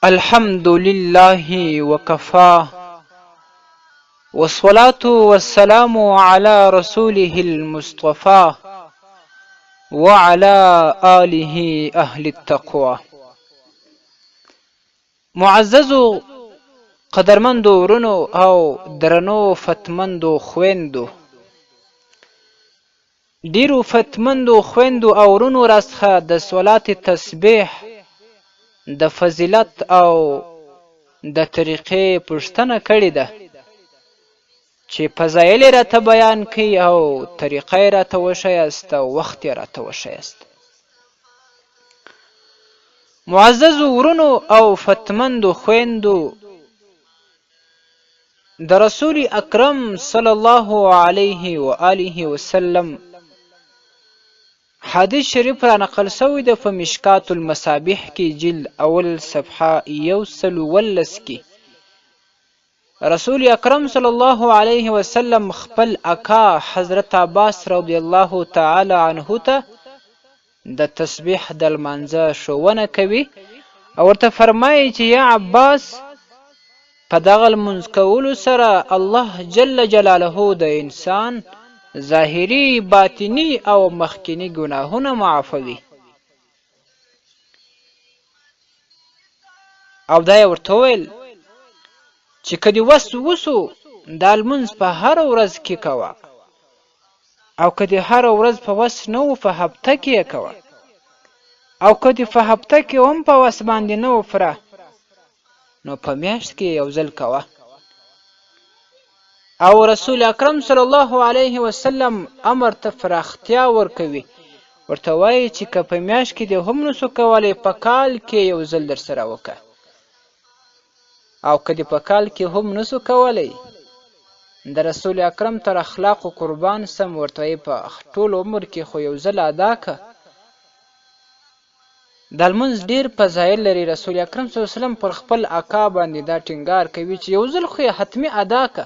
الحمد لله وكفى والصلاة والسلام على رسوله المصطفى وعلى آله أهل التقوى. معززو قدرمندو ورونو او درنو فتمندو خويندو، ډیرو فتمندو خويندو او ورونو راڅخه د صلات تسبیح د فضیلت او د طریقې پوښتنه کړې ده چې فضایل یې راته بیان کړي او طریقه یې راته وښایاست او وخت یې راته وښایاست. معززو ورونو او فتمندو خويندو، د رسول اکرم صلی الله علیه و آله وسلم حدیث شریف را نقل شوی ده په مشکات المصابیح کې جلد اول صفحه 114 کې. رسول اکرم صلی الله علیه وسلم خپل اکا حضرت عباس رضی الله تعالی عنه ته د تسبیح د لمانځه ښوونه کوي او ورته فرمایي چې یا عباس، په دغه لمونځ کولو سره الله جل جلاله د انسان ظاهري، باطني او مخکینی ګناهونه معافوي. او دا یې ورته وویل چې که دې وس وسو دا لمونځ په هره ورځ کې کوه، او که دې هره ورځ په وس نه و په هفته کې یې کوه، او که دې په هفته کې هم په وس باندې نه و پوره نو په میاشت کې یو ځل کوه. او رسول اکرم صلی الله علیه وسلم امر ته پراختیا ورکوي، ورته وایي چې که په میاشت کې دې هم نسو کولی په کال کې یو ځل در سره وکړه، او که دې په کال کې هم نسو کولی د رسول اکرم تر اخلاقو قربان سم، ورته وایي په ټول عمر کې خو یو ځل ادا که. دا لمونځ ډېر فضایل لري. رسول اکرم صلی الله علیه وسلم پر خپل اکا باندې دا ټینګار کوي چې یو ځل خو یې حتمي ادا که،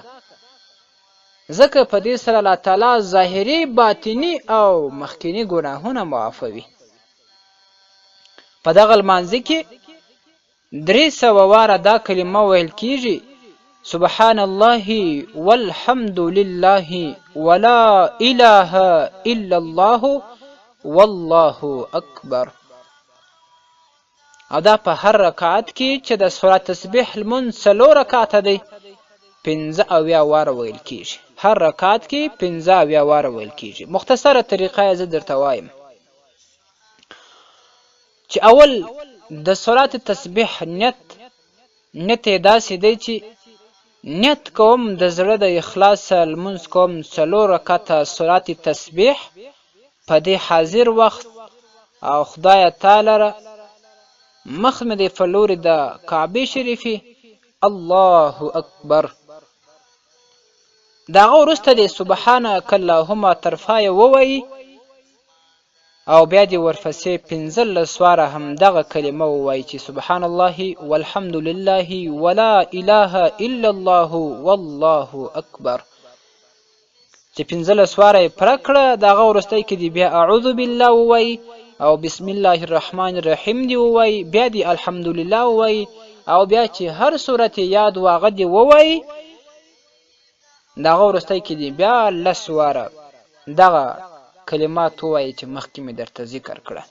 ځکه په دې سره الله تعالی ظاهري، باطني او مخکینی ګناهونه معافوي. په دغه لمانځه کې 300 واره دا کلمه ویل کیږي: سبحان الله والحمد لله ولا اله الا الله والله اکبر. او دا په هر رکعت کې چې د سورت تسبیح لمونځ 4 رکعته دی 15 واره ویل کیږي. هر رکعت کې 15 واره ویل کیږي. مختصره طریقه یې زه درته وایم چې اول د صلات تسبیح نیت یې داسې دی چې نیت کوم د زړه د اخلاص لمونځ کوم 4 رکعته صلات تسبیح په دې حاضر وخت، او خدای تعالی مخ مې د په لوري د کعبې شریفې الله اکبر. د هغه وروسته د سبحانک اللهم ترفایه ووایي، او بیا دې ورپسې 15 واره همدغه کلمه ووایي چې سبحان الله والحمد لله ولا اله الا الله والله اکبر. چې 15 واره یې پوره کړه، د هغه وروستی کې دې بیا اعوذ بالله ووایي، او بسم الله الرحمن الرحیم دی ووایي، بیا دې الحمدلله ووایي، او بیا چې هر صورت یاد و هغه دې ووایي. د هغه وروستی کې دې بیا 10 واره دغه کلمات ووایي چې مخکې مې درته ذکر کړه.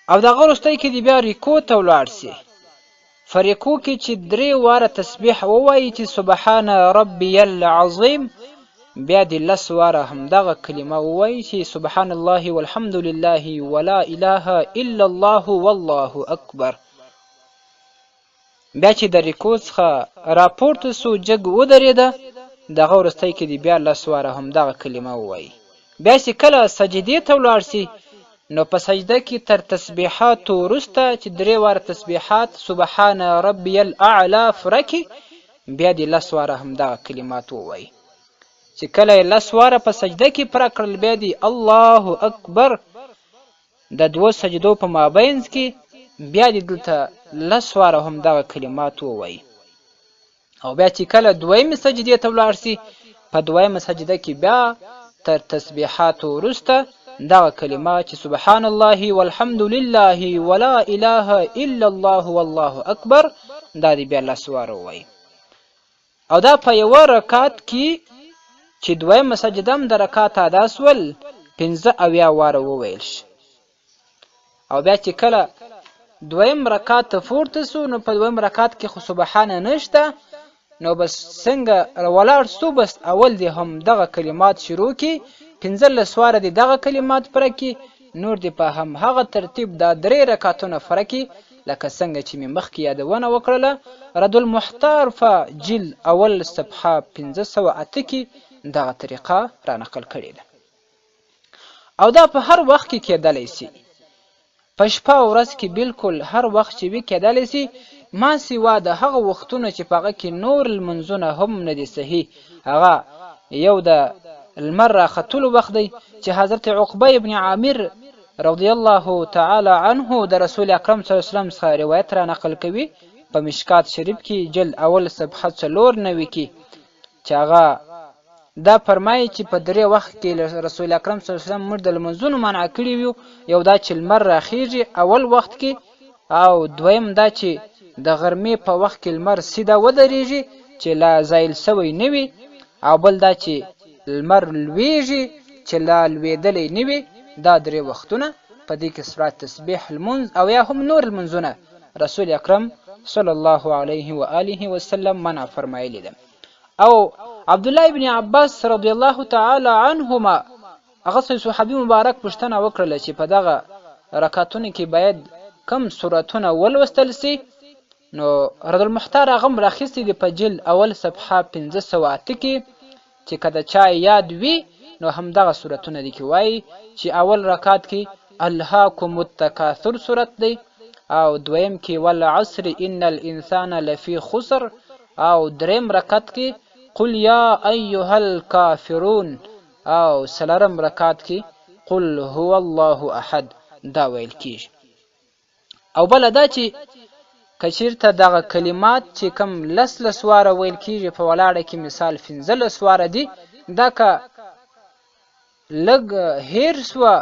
او د هغه وروستی کې دې بیا رکوع ته ولاړ سي. په رکوع کې چې 3 واره تسبیح ووایي چې سبحان ربی العظیم، بیا دې 10 واره همدغه کلمه ووایي چې سبحان الله والحمد لله ولا اله الا الله والله اکبر. بیا چې د رکوع څخه راپورته سو، جګ ودرېده، دغه وروستی کې دې بیا 10 واره همدغه کلمه ووایي. بیا چې کله سجدې ته ولاړ سي، نو په سجده کې تر تسبیحاتو وروسته چې 3 واره تسبیحات سبحان ربی الاعلی پوره کړي، بیا دې 10 واره همدغه کلمات ووایي. چې کله یې 10 واره په سجده کې پوره کړل، بیا دې الله اکبر د 2 سجدو په مابینځ کې بیا دې دلته 10 واره همدغه کلمات ووایي. او بیا چې کله 2مې سجدې ته ولاړ سي، په 2مه سجده کې بیا تر تسبیحاتو وروسته دغه کلمه چې سبحان الله والحمد لله ولا اله الا الله والله اکبر دا دې بیا لس واره ووایي. او دا په یوه رکات کې چې دویمه سجده هم د رکات ادا سول 75 واره وویل شي. او بیا چې کله دویم رکات ته پورته سو نو په دویم رکات کې خو سبحانه نشته، نو بس څنګه ولاړ سو بس اول دې هم دغه کلمات شروع کی 15 واره دې دغه کلمات پوره کی، نور دې په هم هغه ترتیب دا 3 رکاتونه فرقي لکه څنګه چې مې مخکې یادونه وکړله. رد المحتار په جل اول صفحه 508 کې دغه طریقه را نقل کړې ده. او دا په هر وخت کې کېدلی سي، په شپه او ورځ کې بالکل هر وخت چې وي کېدلی سي، ما سوا د هغه وختونه چې په هغه کې نور لمونځونه هم نه دي صحیح. هغه یو د لمر راختلو وخت دی چې حضرت عقبه ابن عامر رضی الله تعالی عنه د رسول اکرم صلی الله علیه وسلم څخه روایت را نقل کوي په مشکات شریف کې جلد اول صفحه 94 کې، چې هغه دا فرمایي چې په 3 وخت کې رسول اکرم صلی الله علیه وسلم موږ د لمونځونو منع کړي وو. یو دا چې لمر راخیږي اول وخت کې، او دویم دا چې د غرمې په وخت کې لمر سیده ودرېږي چې لا زایل سوی نه وي، او بل دا چې لمر لویږي چې لا لوېدلی نه وي. دا 3 وختونه په دې کې صلات تسبیح لمونځ او یا هم نور لمونځونه رسول اکرم صلی الله علیه و آله وسلم منع فرمایلی ده. او عبدالله ابن عباس رضی الله تعالی عنهما هغه صحابي مبارک پوښتنه وکړله چې په دغه رکعتونو کې باید کم سورتونه ولوستل سي، نو رد المحتار هغه هم راخیستی دی په جلد اول صفحه 508 کې چې که د چا یاد وي نو همدغه سورتونه دي کې وایي چې اول رکعت کې الهاکم التکاثر سورت دی، او دویم کې والعصر ان الانسان لفی خسر، او دریم رکعت کې قل یا ایها الکافرون، او څلورم رکعت کې قل هو الله احد دا ویل کیږي. او بل دا چې کچیرته دغه کلمات چې کم لس واره ویل کیږي په ولاړه کې مثال 15 واره دي، دا که لږ هیر سوه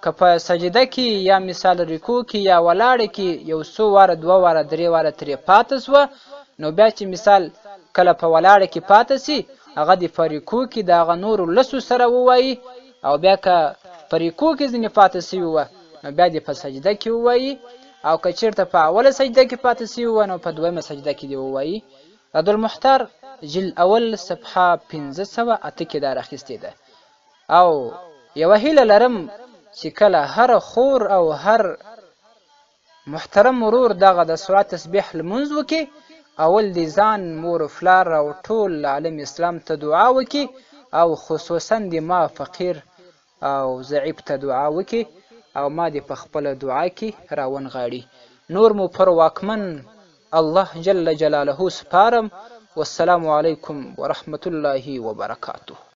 که په سجده کې یا مثال رکوع کې یا ولاړه کې یو څو واره 2 واره 3 واره ترې پاته سوه، نو بیا چې مثال کله په ولاړه کې پاته سي هغه د په رکوع کې د هغه نورو لسو سره ووایي، او بیا که په رکوع کې ځینې پاته سوي وه نو بیا دې په سجده کې ووایي، او که چېرته په اوله سجده کې پاته سوي وه نو په دویمه سجده کې دې ووایي. رد المحتار جلد اول صفحه 508 کې دا راخیستې ده. او یوه هیله لرم چې کله هر خور او هر محترم ورور دغه د صلات تسبیح لمونځ وکړي، اول د ځان مور و فلار او ټول عالم اسلام ته دعا وکړي، او خصوصا د ما فقیر او ضعیف ته دعا وکړي، او ما دې په خپله دعا کې راونغاړي. نور مو پر واکمن الله جل جلاله سپارم. والسلام علیکم ورحمة الله وبرکاته.